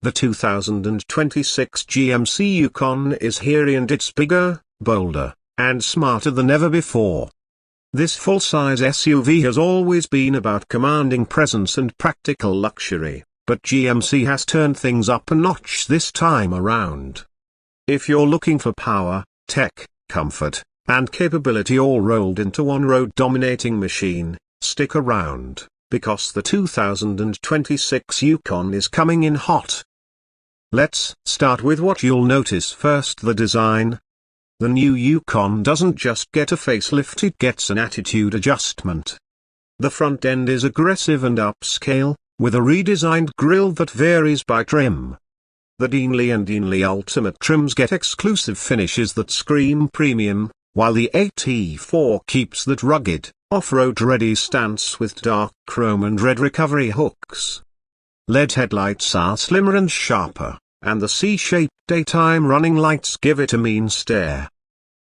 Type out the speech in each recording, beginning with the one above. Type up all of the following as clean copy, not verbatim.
The 2026 GMC Yukon is here, and it's bigger, bolder, and smarter than ever before. This full-size SUV has always been about commanding presence and practical luxury, but GMC has turned things up a notch this time around. If you're looking for power, tech, comfort, and capability all rolled into one road-dominating machine, stick around, because the 2026 Yukon is coming in hot. Let's start with what you'll notice first: the design. The new Yukon doesn't just get a facelift, it gets an attitude adjustment. The front end is aggressive and upscale, with a redesigned grille that varies by trim. The Denali and Denali Ultimate trims get exclusive finishes that scream premium, while the AT4 keeps that rugged, off-road ready stance with dark chrome and red recovery hooks. LED headlights are slimmer and sharper, and the C-shaped daytime running lights give it a mean stare.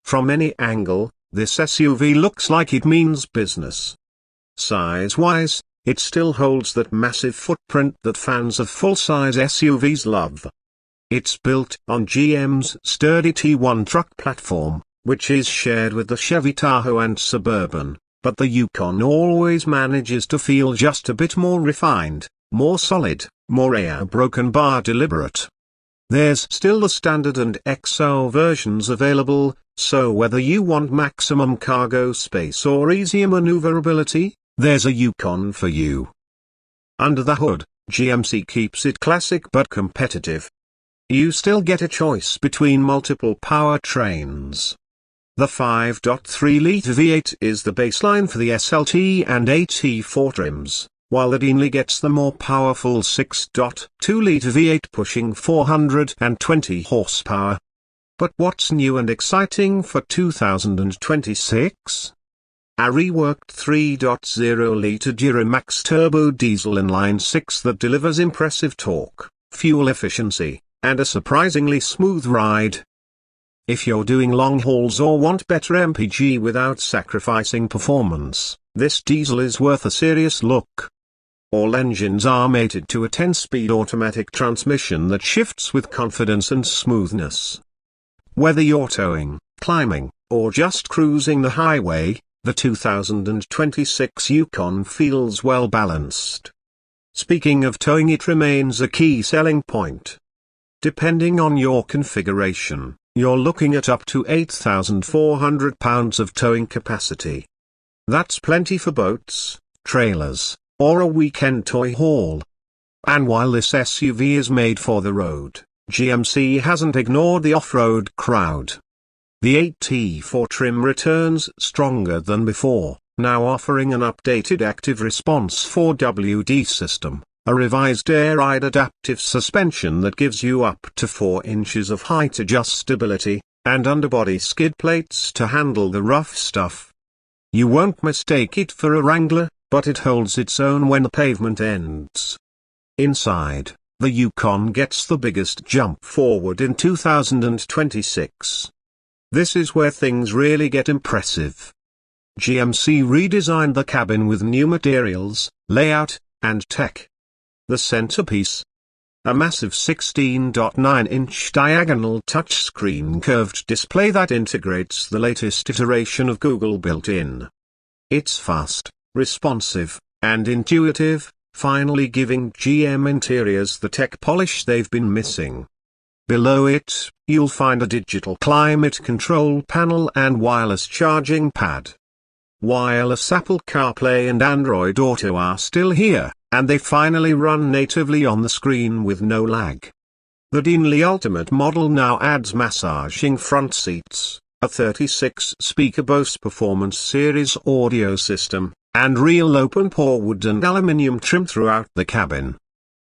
From any angle, this SUV looks like it means business. Size-wise, it still holds that massive footprint that fans of full-size SUVs love. It's built on GM's sturdy T1 truck platform, which is shared with the Chevy Tahoe and Suburban, but the Yukon always manages to feel just a bit more refined, more solid, more air-broken bar deliberate. There's still the Standard and XO versions available, so whether you want maximum cargo space or easier maneuverability, there's a Yukon for you. Under the hood, GMC keeps it classic but competitive. You still get a choice between multiple powertrains. The 5.3-litre V8 is the baseline for the SLT and AT4 trims, while the Denali gets the more powerful 6.2-litre V8 pushing 420 horsepower. But what's new and exciting for 2026? A reworked 3.0-litre Duramax turbo diesel inline-6 that delivers impressive torque, fuel efficiency, and a surprisingly smooth ride. If you're doing long hauls or want better MPG without sacrificing performance, this diesel is worth a serious look. All engines are mated to a 10-speed automatic transmission that shifts with confidence and smoothness. Whether you're towing, climbing, or just cruising the highway, the 2026 Yukon feels well balanced. Speaking of towing, it remains a key selling point. Depending on your configuration, you're looking at up to 8,400 pounds of towing capacity. That's plenty for boats, trailers, or a weekend toy haul. And while this SUV is made for the road, GMC hasn't ignored the off-road crowd. The AT4 trim returns stronger than before, now offering an updated active response 4WD system, a revised air-ride adaptive suspension that gives you up to 4 inches of height adjustability, and underbody skid plates to handle the rough stuff. You won't mistake it for a Wrangler, but it holds its own when the pavement ends. Inside, the Yukon gets the biggest jump forward in 2026. This is where things really get impressive. GMC redesigned the cabin with new materials, layout, and tech. The centerpiece, a massive 16.9-inch diagonal touchscreen curved display that integrates the latest iteration of Google built in. It's fast, responsive, and intuitive, finally giving GM interiors the tech polish they've been missing. Below it, you'll find a digital climate control panel and wireless charging pad. Wireless Apple CarPlay and Android Auto are still here, and they finally run natively on the screen with no lag. The Denali Ultimate model now adds massaging front seats, a 36-speaker Bose Performance Series audio system, and real open-pore wood and aluminium trim throughout the cabin.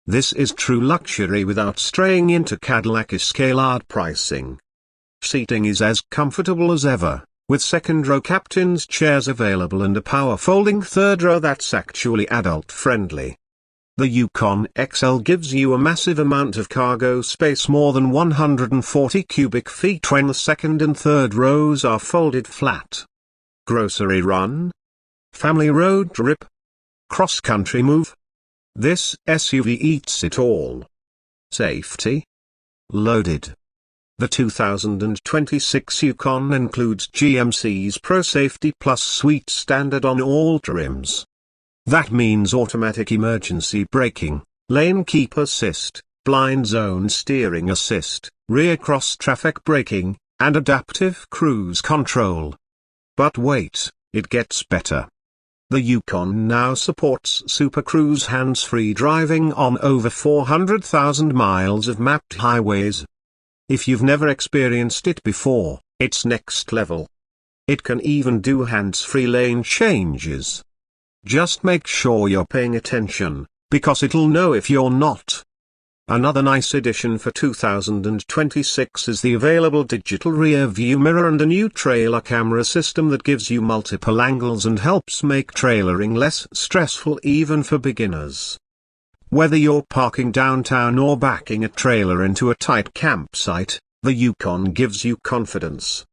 This is true luxury without straying into Cadillac Escalade pricing. Seating is as comfortable as ever, with second-row captain's chairs available and a power folding third row that's actually adult-friendly. The Yukon XL gives you a massive amount of cargo space, more than 140 cubic feet when the second and third rows are folded flat. Grocery run? Family road trip? Cross-country move? This SUV eats it all. Safety. Loaded. The 2026 Yukon includes GMC's Pro Safety Plus suite standard on all trims. That means automatic emergency braking, lane keep assist, blind zone steering assist, rear cross traffic braking, and adaptive cruise control. But wait, it gets better. The Yukon now supports Super Cruise hands-free driving on over 400,000 miles of mapped highways. If you've never experienced it before, it's next level. It can even do hands-free lane changes. Just make sure you're paying attention, because it'll know if you're not. Another nice addition for 2026 is the available digital rear view mirror and a new trailer camera system that gives you multiple angles and helps make trailering less stressful even for beginners. Whether you're parking downtown or backing a trailer into a tight campsite, the Yukon gives you confidence.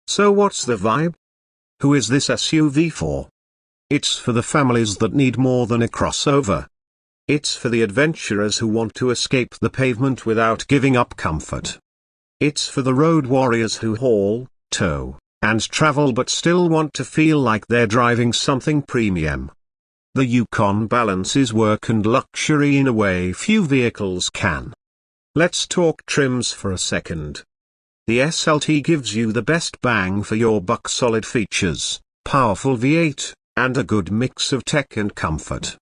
So what's the vibe? Who is this SUV for? It's for the families that need more than a crossover. It's for the adventurers who want to escape the pavement without giving up comfort. It's for the road warriors who haul, tow, and travel but still want to feel like they're driving something premium. The Yukon balances work and luxury in a way few vehicles can. Let's talk trims for a second. The SLT gives you the best bang for your buck: solid features, powerful V8, and a good mix of tech and comfort.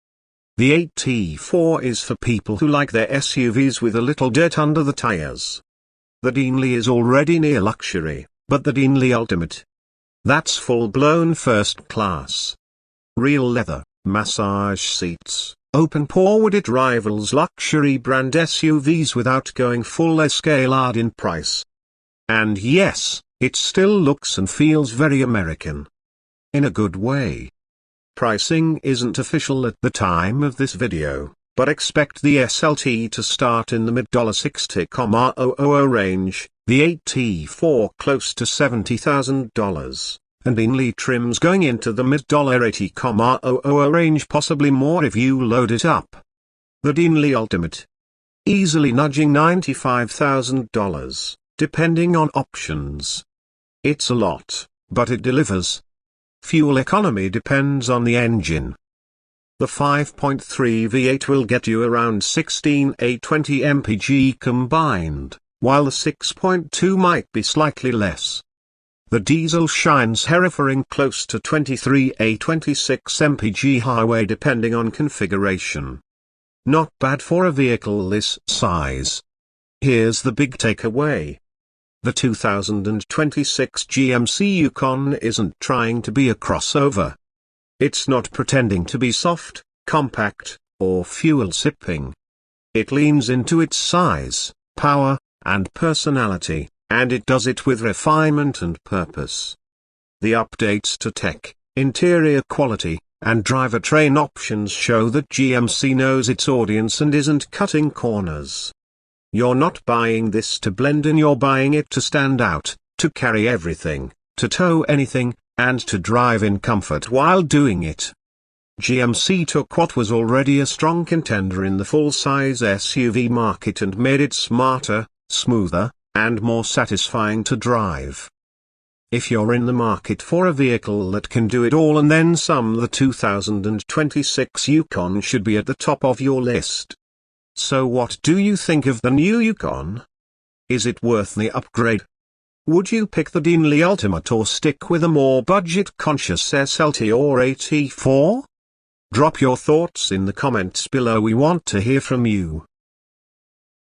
The AT4 is for people who like their SUVs with a little dirt under the tires. The Denali is already near luxury, but the Denali Ultimate, that's full-blown first class. Real leather, massage seats, open forward. It rivals luxury brand SUVs without going full Escalade in price. And yes, it still looks and feels very American. In a good way. Pricing isn't official at the time of this video, but expect the SLT to start in the mid-$60,000 range, the AT4 close to $70,000, and Denali trims going into the mid-$80,000 range, possibly more if you load it up. The Denali Ultimate, easily nudging $95,000, depending on options. It's a lot, but it delivers. Fuel economy depends on the engine. The 5.3 V8 will get you around 16-20 mpg combined, while the 6.2 might be slightly less. The diesel shines herifering close to 23-26 mpg highway depending on configuration. Not bad for a vehicle this size. Here's the big takeaway. The 2026 GMC Yukon isn't trying to be a crossover. It's not pretending to be soft, compact, or fuel-sipping. It leans into its size, power, and personality, and it does it with refinement and purpose. The updates to tech, interior quality, and drivetrain options show that GMC knows its audience and isn't cutting corners. You're not buying this to blend in, you're buying it to stand out, to carry everything, to tow anything, and to drive in comfort while doing it. GMC took what was already a strong contender in the full-size SUV market and made it smarter, smoother, and more satisfying to drive. If you're in the market for a vehicle that can do it all and then some, the 2026 Yukon should be at the top of your list. So what do you think of the new Yukon? Is it worth the upgrade? Would you pick the Denali Ultimate or stick with a more budget-conscious SLT or AT4? Drop your thoughts in the comments below, we want to hear from you.